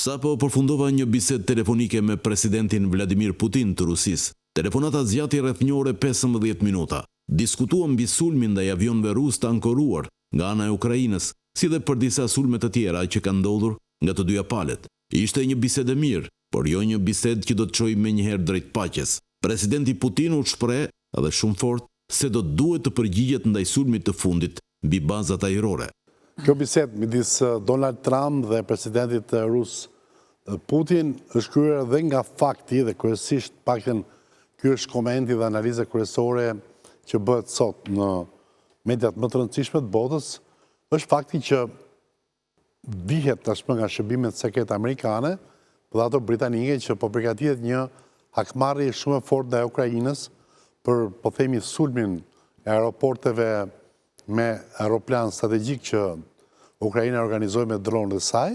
Sapo përfundova një bisedë telefonike me presidentin Vladimir Putin të Rusisë. Telefonata zgjati rreth një ore 15 minuta. Diskutuam mbi sulmin ndaj avionëve rus të ankoruar nga ana e Ukrainës, si dhe për disa sulme të tjera që kanë ndodhur nga të dyja palët. Ishte një bisedë e mirë, por jo një bisedë që do të çojë menjëherë drejt paqes. Presidenti Putin u shpreh edhe shumë fort se do duhet të përgjigjet ndaj sulmit të fundit mbi bazat ajrore. Kjo bisedë midis Donald Trump dhe presidentit rus Putin është kryer edhe nga fakti dhe kryesisht paktën ky është komenti dhe analiza kryesore që bëhet sot në mediat më të rëndësishme të botës, është fakti që dihet tashmë nga shërbimet sekrete amerikane dhe ato britanike që po përgatitet një hakmarrje shumë e fortë ndaj Ukrainës për, po themi, sulmin e aeroporteve me aeroplan strategjik që Ukraina organizoi me dronë dhe saj,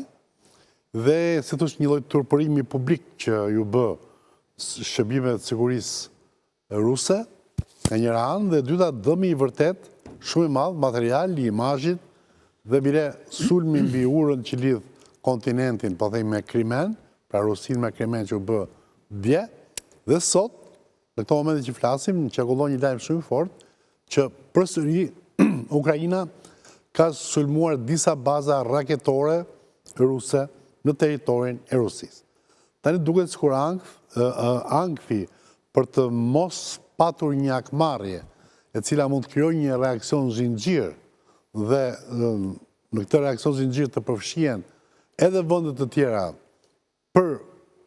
dhe si thosh një lloj turpërimi publik që ju bë shërbimet të sigurisë ruse, nga njëra anë, dhe dyta dëmi i vërtet shumë i madh material i imazhit dhe bile sulmi mbi urën që lidh kontinentin, po themi me Krimen, pra Rusinë me Krimen që u bë dje, dhe sot, në këto momente që flasim, qarkullon një lajm shumë i fortë që përsëri Ukraina ka sulmuar disa baza raketore ruse në territorin e Rusisë. Tani duket sikur ankthi për të mos patur një hakmarrje e cila mund të krijojë një reakcion zinxhir dhe në këtë reakcion zinxhir të përfshihen edhe vende të tjera për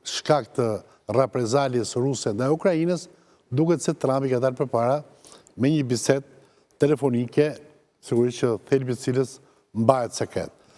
shkak të reprezaljes ruse ndaj Ukrainës, duket se Trumpi ka dalë përpara me një bisedë telefonike, sigurisht që thelbi i cilës mbahet sekret.